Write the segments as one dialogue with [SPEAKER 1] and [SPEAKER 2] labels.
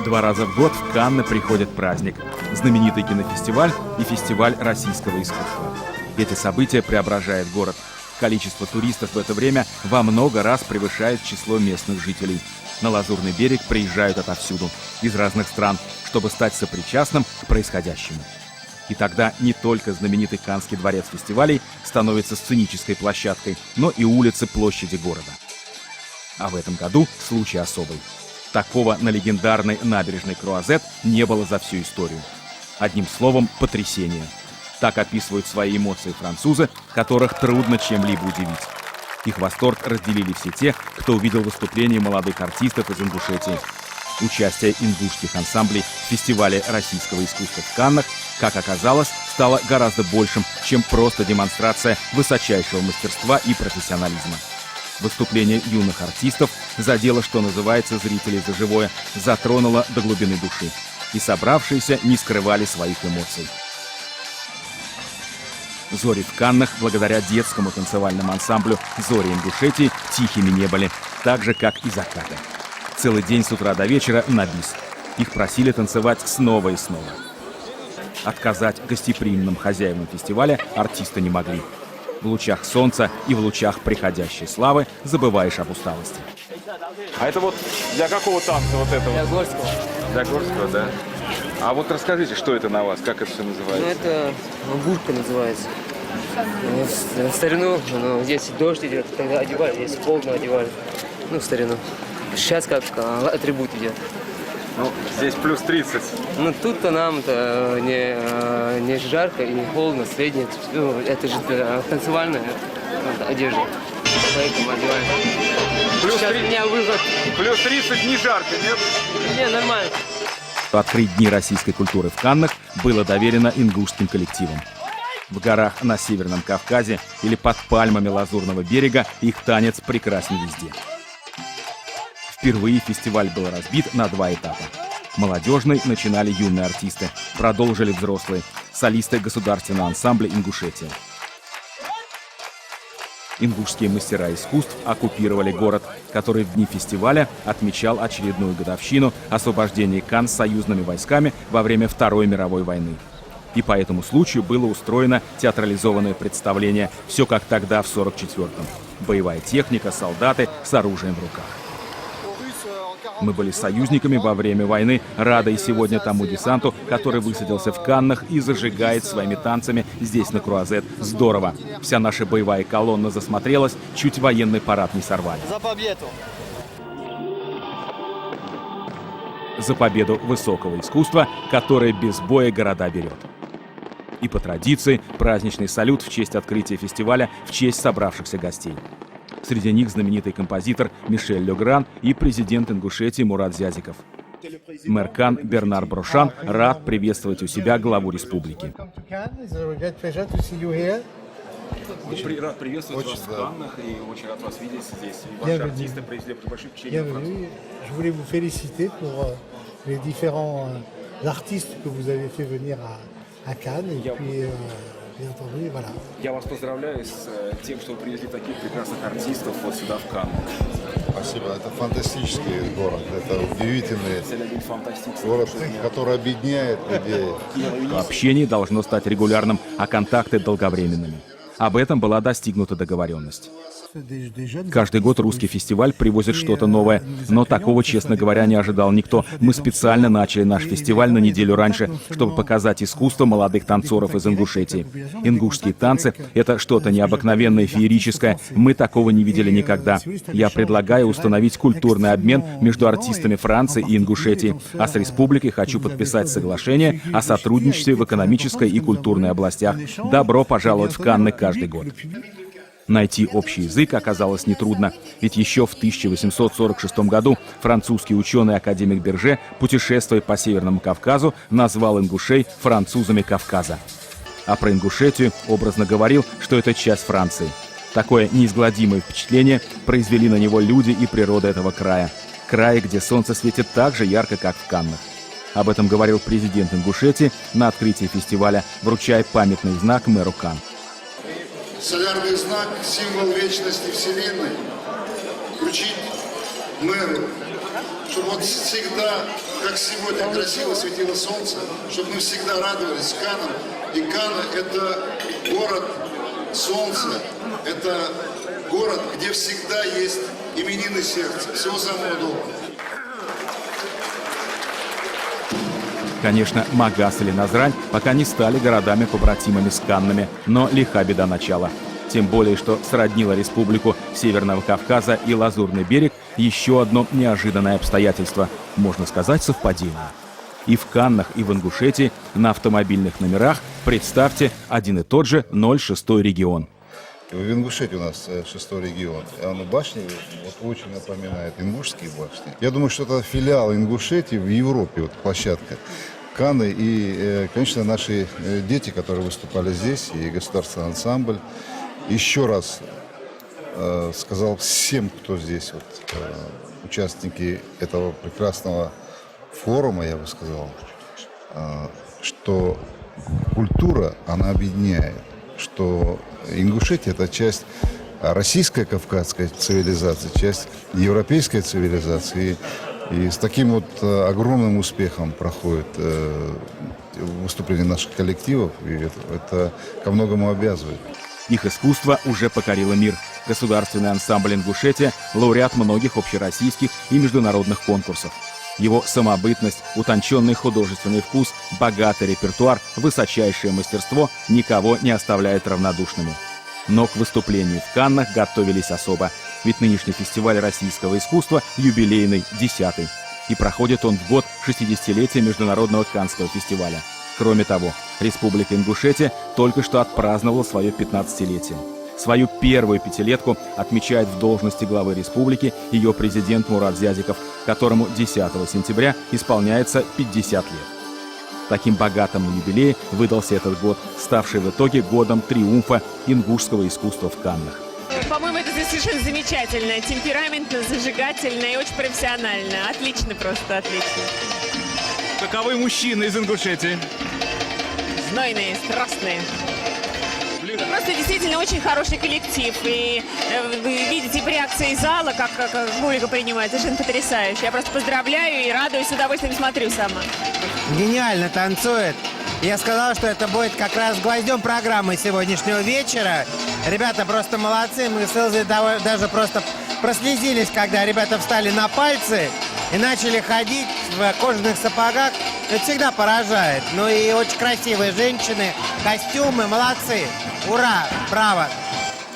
[SPEAKER 1] Два раза в год в Канны приходит праздник. Знаменитый кинофестиваль и фестиваль российского искусства. Эти события преображают город. Количество туристов в это время во много раз превышает число местных жителей. На Лазурный берег приезжают отовсюду, из разных стран, чтобы стать сопричастным к происходящему. И тогда не только знаменитый Каннский дворец фестивалей становится сценической площадкой, но и улицы площади города. А в этом году случай особый. Такого на легендарной набережной Круазет не было за всю историю. Одним словом, потрясение. Так описывают свои эмоции французы, которых трудно чем-либо удивить. Их восторг разделили все те, кто увидел выступление молодых артистов из Ингушетии. Участие ингушских ансамблей в фестивале российского искусства в Каннах, как оказалось, стало гораздо большим, чем просто демонстрация высочайшего мастерства и профессионализма. Выступление юных артистов задело, что называется, зрителей за живое, затронуло до глубины души. И собравшиеся не скрывали своих эмоций. Зори в Каннах, благодаря детскому танцевальному ансамблю «Зори Ингушетии», тихими не были, так же, как и закаты. Целый день с утра до вечера на бис. Их просили танцевать снова и снова. Отказать гостеприимным хозяевам фестиваля артисты не могли. В лучах солнца и в лучах приходящей славы забываешь об усталости.
[SPEAKER 2] А это вот для какого танца вот это вот?
[SPEAKER 3] Для горского.
[SPEAKER 2] Для горского, да. А вот расскажите, что это на вас, как это все называется?
[SPEAKER 3] Ну, это бурка называется. В старину, здесь дождь идет, тогда одевали, здесь холодно одевали. Ну, в старину. Сейчас как атрибут идет.
[SPEAKER 2] Ну, здесь плюс 30.
[SPEAKER 3] Ну, тут-то нам-то не жарко и холодно, среднее. Ну, это же танцевальная одежда. Поэтому одеваем. Сейчас у меня выход.
[SPEAKER 2] Плюс 30 не жарко, нет?
[SPEAKER 3] Не, нормально.
[SPEAKER 1] Открыть Дни российской культуры в Каннах было доверено ингушским коллективам. В горах на Северном Кавказе или под пальмами Лазурного берега их танец прекрасен везде. Впервые фестиваль был разбит на два этапа. Молодежный начинали юные артисты, продолжили взрослые, солисты государственного ансамбля «Ингушетия». Ингушские мастера искусств оккупировали город, который в дни фестиваля отмечал очередную годовщину освобождения Канн союзными войсками во время Второй мировой войны. И по этому случаю было устроено театрализованное представление «Все как тогда в 44-м». Боевая техника, солдаты с оружием в руках. Мы были союзниками во время войны, рады и сегодня тому десанту, который высадился в Каннах и зажигает своими танцами здесь, на Круазет. Здорово! Вся наша боевая колонна засмотрелась, чуть военный парад не сорвали.
[SPEAKER 4] За победу!
[SPEAKER 1] За победу высокого искусства, которое без боя города берет. И по традиции праздничный салют в честь открытия фестиваля, в честь собравшихся гостей. Среди них знаменитый композитор Мишель Легран и президент Ингушетии Мурат Зязиков. Мэр Канн Бернар Брошан рад приветствовать у себя главу республики.
[SPEAKER 2] Рад приветствовать вас в Каннах и очень рад вас видеть здесь. Ваши артисты произвели большое впечатление в Франции.
[SPEAKER 5] Je voulais vous féliciter pour les différents artistes que vous avez fait venir à Cannes. Et puis, bien entendu, voilà.
[SPEAKER 2] Я вас поздравляю с тем, что вы привезли таких прекрасных артистов вот сюда, в Канны.
[SPEAKER 6] Спасибо. Это фантастический город. Это удивительный город, который объединяет людей.
[SPEAKER 1] Общение должно стать регулярным, а контакты долговременными. Об этом была достигнута договоренность. Каждый год русский фестиваль привозит что-то новое, но такого, честно говоря, не ожидал никто. Мы специально начали наш фестиваль на неделю раньше, чтобы показать искусство молодых танцоров из Ингушетии. Ингушские танцы — это что-то необыкновенное, феерическое. Мы такого не видели никогда. Я предлагаю установить культурный обмен между артистами Франции и Ингушетии, а с республикой хочу подписать соглашение о сотрудничестве в экономической и культурной областях. Добро пожаловать в Канны каждый год. Найти общий язык оказалось нетрудно, ведь еще в 1846 году французский ученый-академик Берже, путешествуя по Северному Кавказу, назвал ингушей французами Кавказа. А про Ингушетию образно говорил, что это часть Франции. Такое неизгладимое впечатление произвели на него люди и природа этого края. Края, где солнце светит так же ярко, как в Каннах. Об этом говорил президент Ингушетии на открытии фестиваля, вручая памятный знак мэру Канн.
[SPEAKER 7] Солярный знак, символ вечности Вселенной, вручить мэру чтобы вот всегда, как сегодня, красиво светило солнце, чтобы мы всегда радовались Каннам. И Канны – это город солнца, это город, где всегда есть именины сердца. Всего самого доброго.
[SPEAKER 1] Конечно, Магас или Назрань пока не стали городами-побратимами с Каннами, но лиха беда начала. Тем более, что сроднило республику Северного Кавказа и Лазурный берег еще одно неожиданное обстоятельство, можно сказать, совпадение. И в Каннах, и в Ингушетии на автомобильных номерах, представьте, один и тот же 06-й регион.
[SPEAKER 6] В Ингушетии у нас 6-й регион. Башни вот, очень напоминает ингушские башни. Я думаю, что это филиал Ингушетии в Европе, вот площадка. Канны и, конечно, наши дети, которые выступали здесь, и государственный ансамбль. Еще раз сказал всем, кто здесь, вот, участники этого прекрасного форума, я бы сказал, что культура, она объединяет, что Ингушетия – это часть российской кавказской цивилизации, часть европейской цивилизации. И с таким вот огромным успехом проходит выступление наших коллективов, и это ко многому обязывает.
[SPEAKER 1] Их искусство уже покорило мир. Государственный ансамбль «Ингушетия» – лауреат многих общероссийских и международных конкурсов. Его самобытность, утонченный художественный вкус, богатый репертуар, высочайшее мастерство никого не оставляет равнодушными. Но к выступлению в Каннах готовились особо. Ведь нынешний фестиваль российского искусства юбилейный, 10-й. И проходит он в год 60-летия Международного Каннского фестиваля. Кроме того, Республика Ингушетия только что отпраздновала свое 15-летие. Свою первую пятилетку отмечает в должности главы республики ее президент Мурат Зязиков, которому 10 сентября исполняется 50 лет. Таким богатым на юбилее выдался этот год, ставший в итоге годом триумфа ингушского искусства в Каннах.
[SPEAKER 4] По-моему, это совершенно замечательно, темпераментно, зажигательно и очень профессионально. Отлично, просто отлично.
[SPEAKER 1] Каковы мужчины из Ингушетии?
[SPEAKER 4] Знойные, страстные. Просто действительно очень хороший коллектив. И вы видите по реакции зала, как публика принимает, совершенно потрясающе. Я просто поздравляю и радуюсь, с удовольствием смотрю сама.
[SPEAKER 8] Гениально танцует. Я сказал, что это будет как раз гвоздем программы сегодняшнего вечера. Ребята просто молодцы. Мы с Элзой даже просто прослезились, когда ребята встали на пальцы и начали ходить в кожаных сапогах. Это всегда поражает. Ну и очень красивые женщины, костюмы, молодцы. Ура, браво.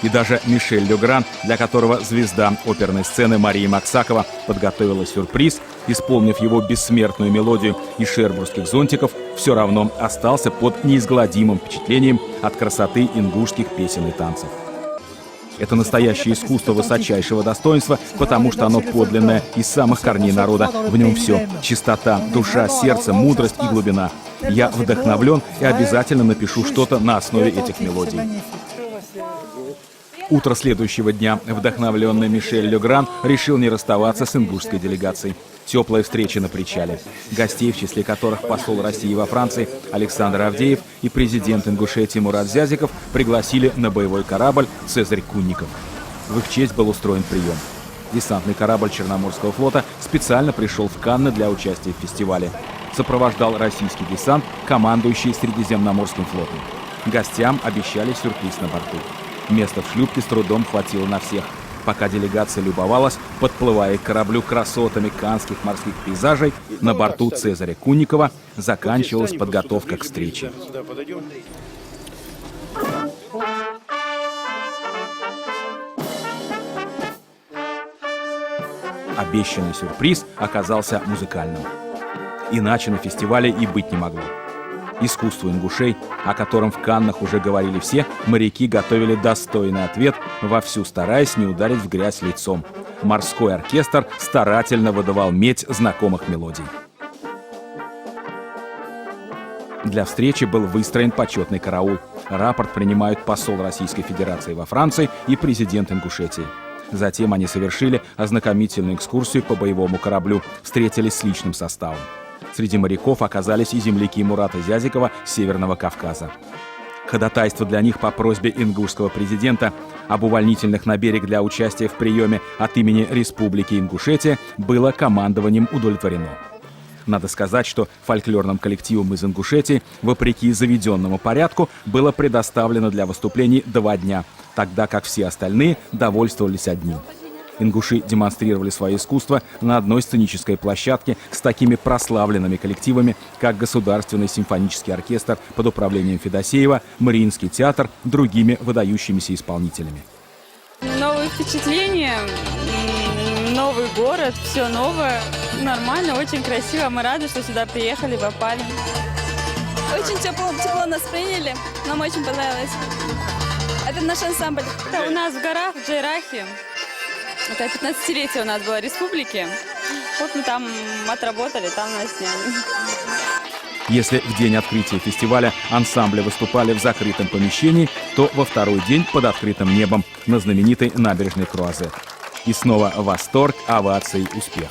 [SPEAKER 1] И даже Мишель Легран, для которого звезда оперной сцены Мария Максакова подготовила сюрприз, исполнив его бессмертную мелодию из шербургских зонтиков, все равно остался под неизгладимым впечатлением от красоты ингушских песен и танцев. Это настоящее искусство высочайшего достоинства, потому что оно подлинное из самых корней народа. В нем все – чистота, душа, сердце, мудрость и глубина. Я вдохновлен и обязательно напишу что-то на основе этих мелодий. Утро следующего дня вдохновленный Мишель Легран решил не расставаться с ингушской делегацией. Теплая встреча на причале. Гостей, в числе которых посол России во Франции Александр Авдеев и президент Ингушетии Мурат Зязиков, пригласили на боевой корабль «Цезарь Кунников». В их честь был устроен прием. Десантный корабль Черноморского флота специально пришел в Канны для участия в фестивале. Сопровождал российский десант, командующий Средиземноморским флотом. Гостям обещали сюрприз на борту. Места в шлюпке с трудом хватило на всех. Пока делегация любовалась, подплывая к кораблю красотами каннских морских пейзажей, на борту Цезаря Кунникова заканчивалась подготовка к встрече. Обещанный сюрприз оказался музыкальным. Иначе на фестивале и быть не могло. Искусству ингушей, о котором в Каннах уже говорили все, моряки готовили достойный ответ, вовсю стараясь не ударить в грязь лицом. Морской оркестр старательно выдавал медь знакомых мелодий. Для встречи был выстроен почетный караул. Рапорт принимают посол Российской Федерации во Франции и президент Ингушетии. Затем они совершили ознакомительную экскурсию по боевому кораблю, встретились с личным составом. Среди моряков оказались и земляки Мурата Зязикова с Северного Кавказа. Ходатайство для них по просьбе ингушского президента об увольнительных на берег для участия в приеме от имени Республики Ингушетия было командованием удовлетворено. Надо сказать, что фольклорным коллективам из Ингушетии, вопреки заведенному порядку, было предоставлено для выступлений 2 дня, тогда как все остальные довольствовались одним. Ингуши демонстрировали свое искусство на одной сценической площадке с такими прославленными коллективами, как Государственный симфонический оркестр под управлением Федосеева, Мариинский театр, другими выдающимися исполнителями.
[SPEAKER 9] Новые впечатления, новый город, все новое, нормально, очень красиво. Мы рады, что сюда приехали, попали.
[SPEAKER 10] Очень тепло нас приняли, нам очень понравилось. Это наш ансамбль.
[SPEAKER 9] Это у нас в горах, в Джейрахе. Это 15-летие у нас было республики. Вот мы там отработали, там нас сняли.
[SPEAKER 1] Если в день открытия фестиваля ансамбли выступали в закрытом помещении, то во второй день под открытым небом на знаменитой набережной Круазе. И снова восторг, овации, успех.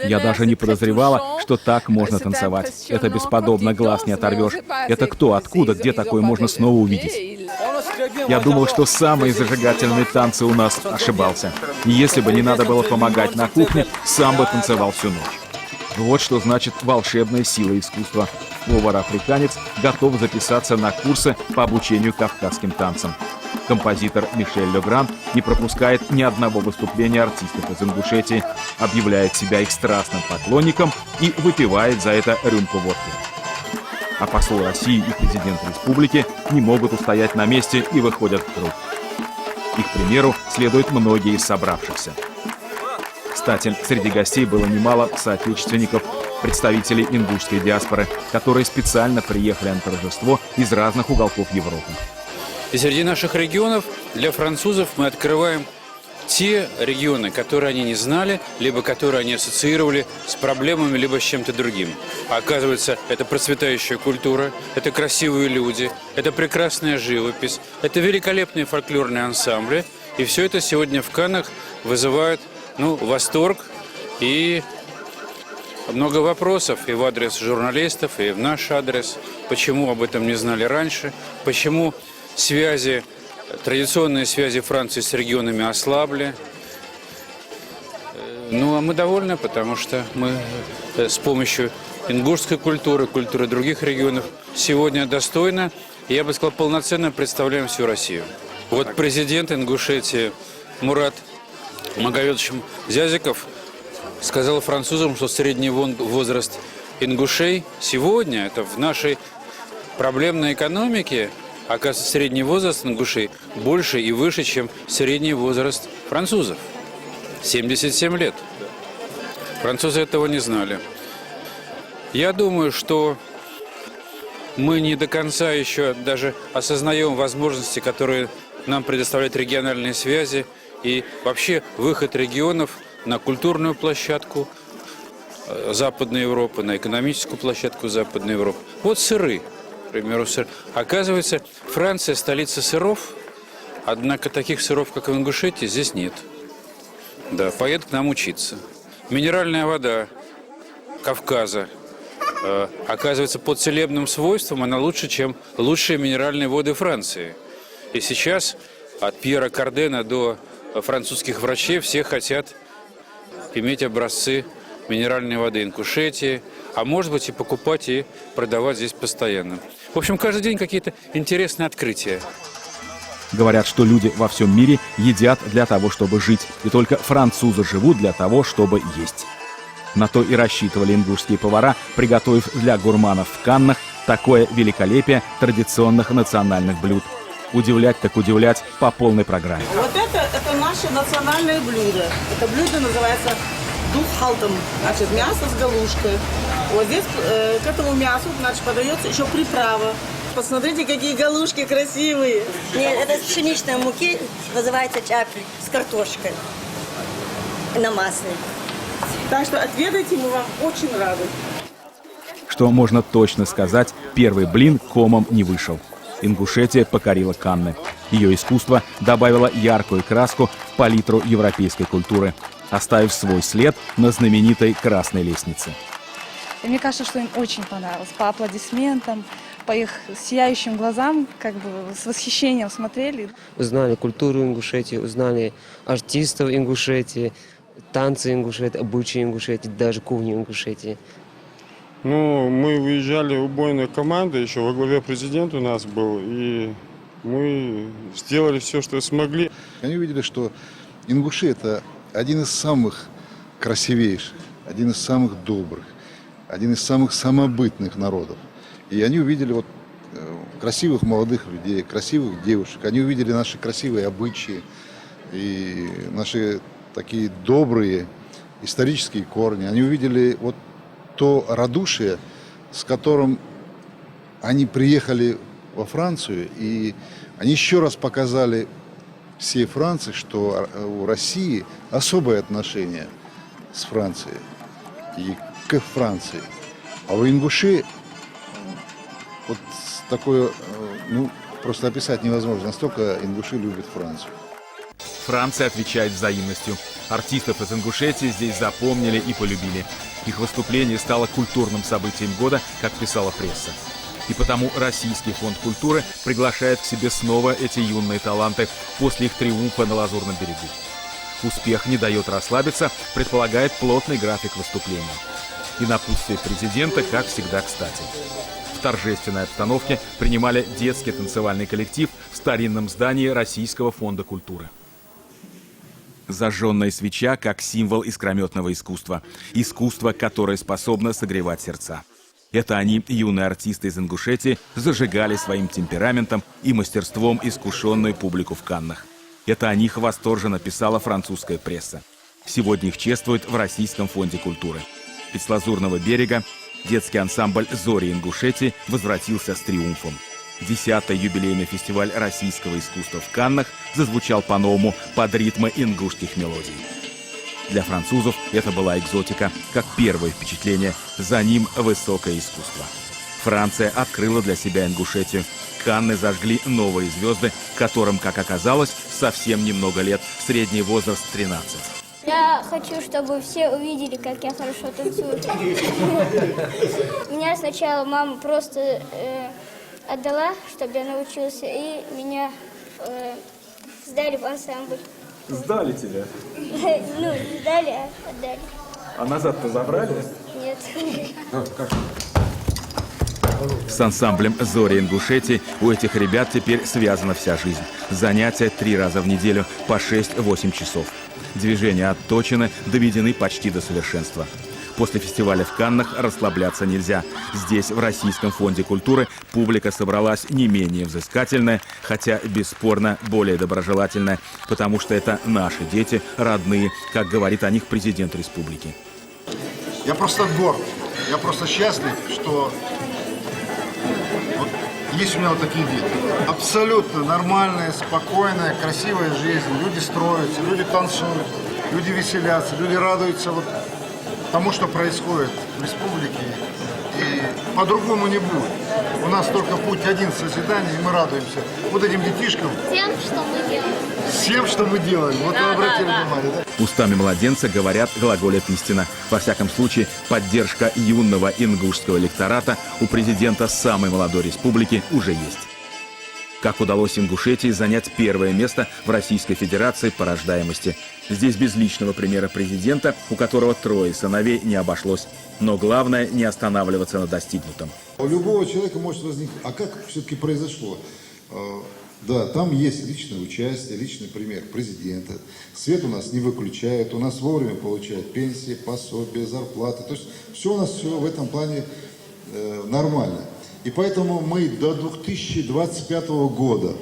[SPEAKER 1] Я даже не подозревала, что так можно танцевать. Это бесподобно, глаз не оторвешь. Это кто, откуда, где такое можно снова увидеть? Я думал, что самые зажигательные танцы у нас, ошибался. И если бы не надо было помогать на кухне, сам бы танцевал всю ночь. Вот что значит волшебная сила искусства. Повар-африканец готов записаться на курсы по обучению кавказским танцам. Композитор Мишель Легран не пропускает ни одного выступления артистов из Ингушетии, объявляет себя их страстным поклонником и выпивает за это рюмку водки. А посол России и президент республики не могут устоять на месте и выходят в круг. Их примеру следуют многие из собравшихся. Кстати, среди гостей было немало соотечественников, представителей ингушской диаспоры, которые специально приехали на торжество из разных уголков Европы.
[SPEAKER 11] И среди наших регионов для французов мы открываем те регионы, которые они не знали, либо которые они ассоциировали с проблемами, либо с чем-то другим. А оказывается, это процветающая культура, это красивые люди, это прекрасная живопись, это великолепные фольклорные ансамбли. И все это сегодня в Каннах вызывает восторг и много вопросов и в адрес журналистов, и в наш адрес. Почему об этом не знали раньше, почему традиционные связи Франции с регионами ослабли. А мы довольны, потому что мы с помощью ингушской культуры, культуры других регионов сегодня достойно, я бы сказал, полноценно представляем всю Россию. Вот президент Ингушетии Мурат Магомедович Зязиков сказал французам, что средний возраст ингушей сегодня, это в нашей проблемной экономике, оказывается, средний возраст ингушей больше и выше, чем средний возраст французов. 77 лет. Французы этого не знали. Я думаю, что мы не до конца еще даже осознаем возможности, которые нам предоставляют региональные связи и вообще выход регионов на культурную площадку Западной Европы, на экономическую площадку Западной Европы. Вот сыры. К примеру, сыр. Оказывается, Франция – столица сыров, однако таких сыров, как в Ингушетии, здесь нет. Да, поедут к нам учиться. Минеральная вода Кавказа, оказывается, по целебным свойствам она лучше, чем лучшие минеральные воды Франции. И сейчас от Пьера Кардена до французских врачей все хотят иметь образцы минеральной воды Ингушетии, а может быть и покупать и продавать здесь постоянно. В общем, каждый день какие-то интересные открытия.
[SPEAKER 1] Говорят, что люди во всем мире едят для того, чтобы жить, и только французы живут для того, чтобы есть. На то и рассчитывали ингушские повара, приготовив для гурманов в Каннах такое великолепие традиционных национальных блюд. Удивлять так удивлять по полной программе.
[SPEAKER 12] Вот это наше национальное блюдо. Это блюдо называется духхалтом, значит, мясо с галушкой. Вот здесь к этому мясу, значит, подается еще приправа. Посмотрите, какие галушки красивые.
[SPEAKER 13] Нет, это с пшеничной муки, называется чапли, с картошкой на масле.
[SPEAKER 12] Так что отведайте, мы вам очень рады.
[SPEAKER 1] Что можно точно сказать, первый блин комом не вышел. Ингушетия покорила Канны. Ее искусство добавило яркую краску в палитру европейской культуры, оставив свой след на знаменитой Красной лестнице.
[SPEAKER 9] И мне кажется, что им очень понравилось. По аплодисментам,
[SPEAKER 14] по их сияющим глазам, как бы с восхищением смотрели.
[SPEAKER 3] Узнали культуру Ингушетии, узнали артистов Ингушетии, танцы Ингушетии, обычаи Ингушетии, даже кухню Ингушетии.
[SPEAKER 15] Ну, мы выезжали убойной командой, еще во главе президент у нас был, и мы сделали все, что смогли.
[SPEAKER 6] Они увидели, что ингуши – это один из самых красивейших, один из самых добрых, один из самых самобытных народов. И они увидели вот красивых молодых людей, красивых девушек. Они увидели наши красивые обычаи и наши такие добрые исторические корни. Они увидели вот то радушие, с которым они приехали во Францию, и они еще раз показали всей Франции, что у России особое отношение с Францией и к Франции. А у ингушей вот такое, ну, просто описать невозможно. Настолько ингуши любят Францию.
[SPEAKER 1] Франция отвечает взаимностью. Артистов из Ингушетии здесь запомнили и полюбили. Их выступление стало культурным событием года, как писала пресса. И потому Российский фонд культуры приглашает к себе снова эти юные таланты после их триумфа на Лазурном берегу. Успех не дает расслабиться, предполагает плотный график выступлений. И напутствие президента, как всегда, кстати. В торжественной обстановке принимали детский танцевальный коллектив в старинном здании Российского фонда культуры. Зажженная свеча как символ искрометного искусства. Искусство, которое способно согревать сердца. Это они, юные артисты из Ингушетии, зажигали своим темпераментом и мастерством искушенную публику в Каннах. Это о них восторженно писала французская пресса. Сегодня их чествуют в Российском фонде культуры. Ведь с Лазурного берега детский ансамбль «Зори Ингушетии» возвратился с триумфом. 10-й юбилейный фестиваль российского искусства в Каннах зазвучал по-новому под ритмы ингушских мелодий. Для французов это была экзотика, как первое впечатление, за ним высокое искусство. Франция открыла для себя Ингушетию. Канны зажгли новые звезды, которым, как оказалось, совсем немного лет, средний возраст 13.
[SPEAKER 16] Я хочу, чтобы все увидели, как я хорошо танцую. Меня сначала мама просто отдала, чтобы я научился, и меня сдали в ансамбль.
[SPEAKER 2] Сдали тебя?
[SPEAKER 16] Ну, не сдали, а отдали.
[SPEAKER 2] А назад-то забрали?
[SPEAKER 16] Нет.
[SPEAKER 1] С ансамблем «Зори Ингушетии» у этих ребят теперь связана вся жизнь. Занятия 3 раза в неделю по 6-8 часов. Движения отточены, доведены почти до совершенства. После фестиваля в Каннах расслабляться нельзя. Здесь, в Российском фонде культуры, публика собралась не менее взыскательная, хотя, бесспорно, более доброжелательная, потому что это наши дети, родные, как говорит о них президент республики.
[SPEAKER 7] Я просто горд, я просто счастлив, что вот есть у меня вот такие дети. Абсолютно нормальная, спокойная, красивая жизнь. Люди строятся, люди танцуют, люди веселятся, люди радуются вот тому, что происходит в республике. И по-другому не будет. У нас только путь один созидания, и мы радуемся вот этим детишкам.
[SPEAKER 16] Тем, что мы делаем.
[SPEAKER 7] Всем, что мы делаем. Вот вы обратили внимание, да?
[SPEAKER 1] Устами младенца говорят, глаголят истина. Во всяком случае, поддержка юного ингушского электората у президента самой молодой республики уже есть. Как удалось Ингушетии занять первое место в Российской Федерации по рождаемости. Здесь без личного примера президента, у которого 3 сыновей, не обошлось. Но главное – не останавливаться на достигнутом.
[SPEAKER 6] У любого человека может возникнуть, а как все-таки произошло? Да, там есть личное участие, личный пример президента. Свет у нас не выключают, у нас вовремя получают пенсии, пособия, зарплаты. То есть все у нас все в этом плане нормально. И поэтому мы до 2025 года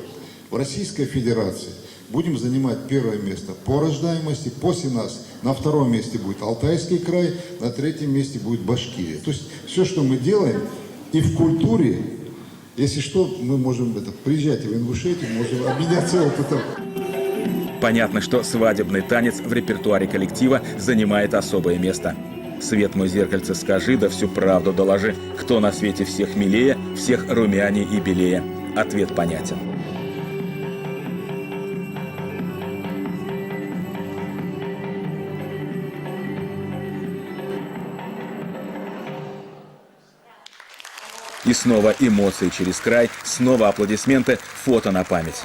[SPEAKER 6] в Российской Федерации будем занимать 1 место по рождаемости. После нас на 2 месте будет Алтайский край, на 3 месте будет Башкирия. То есть все, что мы делаем и в культуре, если что, мы можем приезжать в Ингушетию, можем обменяться опытом.
[SPEAKER 1] Понятно, что свадебный танец в репертуаре коллектива занимает особое место. Свет мой зеркальце, скажи, да всю правду доложи. Кто на свете всех милее, всех румяней и белее? Ответ понятен. И снова эмоции через край, снова аплодисменты, фото на память.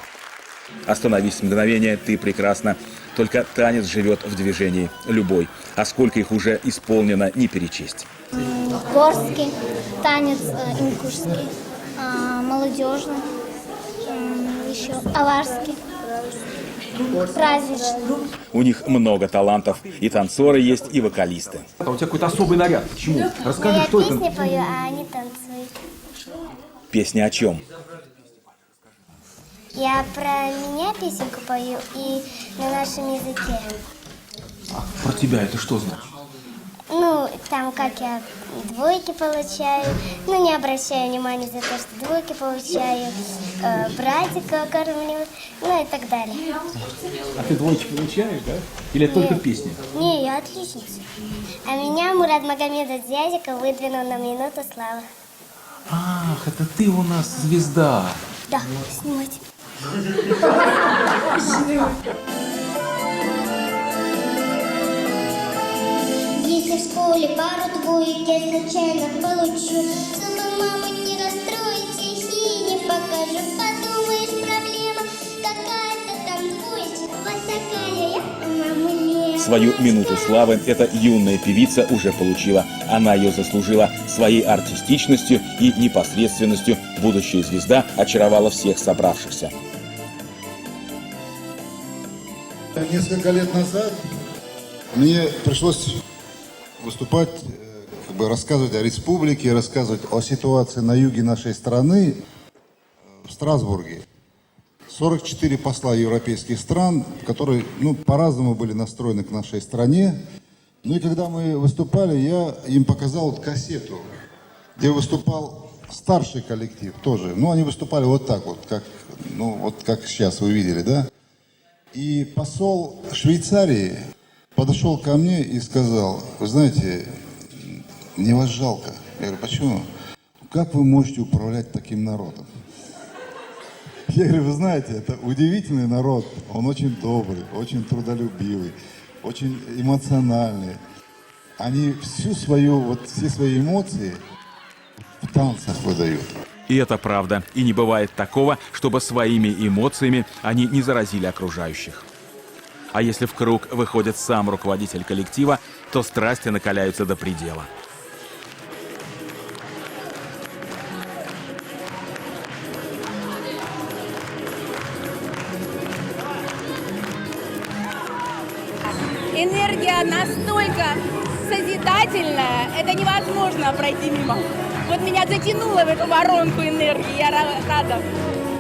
[SPEAKER 1] Остановись мгновение, ты прекрасна. Только танец живет в движении, любой. А сколько их уже исполнено, не перечесть.
[SPEAKER 16] Горский танец, ингушский, молодежный, еще аварский, праздничный.
[SPEAKER 1] У них много талантов. И танцоры есть, и вокалисты.
[SPEAKER 2] А у тебя какой-то особый наряд. Почему? Расскажи,
[SPEAKER 16] Я
[SPEAKER 2] что это?
[SPEAKER 16] песни пою, а они танцуют.
[SPEAKER 1] Песня о чем?
[SPEAKER 16] Я про меня песенку пою и на нашем языке.
[SPEAKER 2] А про тебя это что значит?
[SPEAKER 16] Ну, там как я двойки получаю, ну не обращаю внимания за то, что двойки получаю, братика кормлю, ну и так далее.
[SPEAKER 2] А ты двойки получаешь, да? Или это только песня?
[SPEAKER 16] Не, я отличница. А меня Мурат Магомедов Дядика выдвинул на минуту славы.
[SPEAKER 2] Ах, это ты у нас звезда.
[SPEAKER 16] Да, снимайте. Если в школе пару двоек я случайно получу, чтобы маму не расстроить, стихи не покажу. Подумаешь, проблема какая-то там двоечка. Вот такая я, маму нет.
[SPEAKER 1] Свою минуту славы эта юная певица уже получила. Она ее заслужила. Своей артистичностью и непосредственностью будущая звезда очаровала всех собравшихся.
[SPEAKER 6] Несколько лет назад мне пришлось выступать, рассказывать о республике, рассказывать о ситуации на юге нашей страны в Страсбурге. 44 посла европейских стран, которые по-разному были настроены к нашей стране. Ну и когда мы выступали, я им показал кассету, где выступал старший коллектив тоже. Ну, они выступали вот так вот, как сейчас вы видели, да? И посол Швейцарии подошел ко мне и сказал: вы знаете, мне вас жалко. Я говорю: почему? Как вы можете управлять таким народом? Я говорю: вы знаете, это удивительный народ. Он очень добрый, очень трудолюбивый, очень эмоциональный. Они все свои эмоции в танцах выдают.
[SPEAKER 1] И это правда. И не бывает такого, чтобы своими эмоциями они не заразили окружающих. А если в круг выходит сам руководитель коллектива, то страсти накаляются до предела.
[SPEAKER 17] Энергия настолько созидательная, это невозможно пройти мимо. Вот меня затянуло в эту воронку энергии, я рада.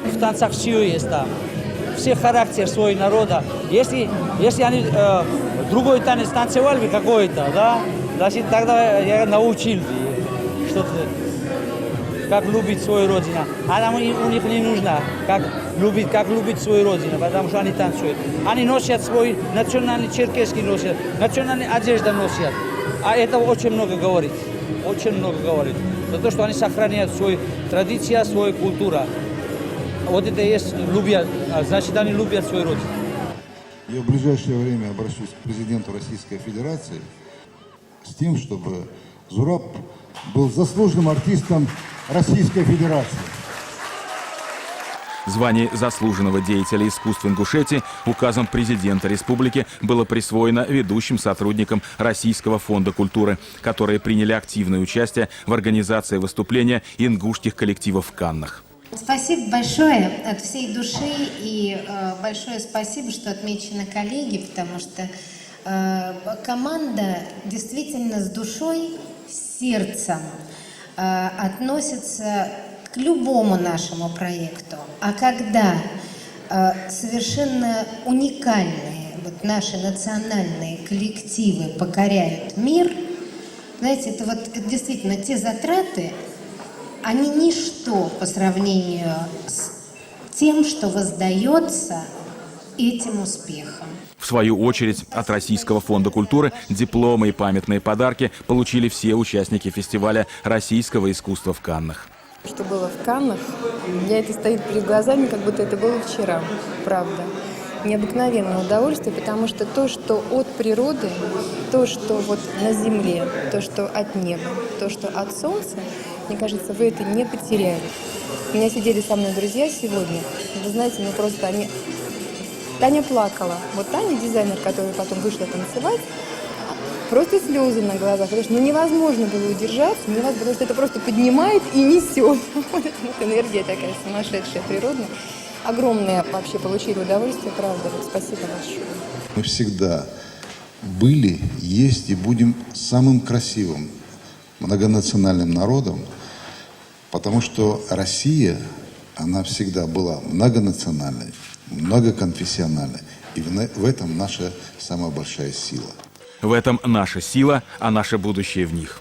[SPEAKER 18] В танцах все есть там, все характер своего народа. Если они другой танец танцевали какой-то, да, значит, тогда я научил что-то, как любить свою родину. А нам у них не нужно, как любить свою родину, потому что они танцуют. Они носят свой национальный черкесский носят, национальную одежду носят. А это очень много говорит, очень много говорит. За то, что они сохраняют свою традицию, свою культуру. Вот это есть любят, значит, они любят свою родину.
[SPEAKER 6] Я в ближайшее время обращусь к президенту Российской Федерации с тем, чтобы Зураб был заслуженным артистом Российской Федерации.
[SPEAKER 1] Звание заслуженного деятеля искусств Ингушетии указом президента республики было присвоено ведущим сотрудникам Российского фонда культуры, которые приняли активное участие в организации выступления ингушских коллективов в Каннах.
[SPEAKER 19] Спасибо большое от всей души и большое спасибо, что отмечены коллеги, потому что команда действительно с душой, с сердцем относится к любому нашему проекту. А когда совершенно уникальные наши национальные коллективы покоряют мир, знаете, это действительно те затраты, они ничто по сравнению с тем, что воздается этим успехом.
[SPEAKER 1] В свою очередь, от Российского фонда культуры дипломы и памятные подарки получили все участники фестиваля российского искусства в Каннах.
[SPEAKER 20] Что было в Каннах, у меня это стоит перед глазами, как будто это было вчера, правда. Необыкновенное удовольствие, потому что то, что от природы, то, что вот на земле, то, что от неба, то, что от солнца, мне кажется, вы это не потеряли. У меня сидели со мной друзья сегодня. Вы знаете, ну просто они... Таня плакала. Вот Таня, дизайнер, которая потом вышла танцевать, просто слезы на глазах. Потому что невозможно было удержаться, невозможно, потому что это просто поднимает и несет. Вот энергия такая сумасшедшая, природная. Огромное вообще получили удовольствие, правда. Вот спасибо большое.
[SPEAKER 6] Мы всегда были, есть и будем самым красивым многонациональным народом, потому что Россия, она всегда была многонациональной, многоконфессиональной. И в этом наша самая большая сила.
[SPEAKER 1] В этом наша сила, а наше будущее в них.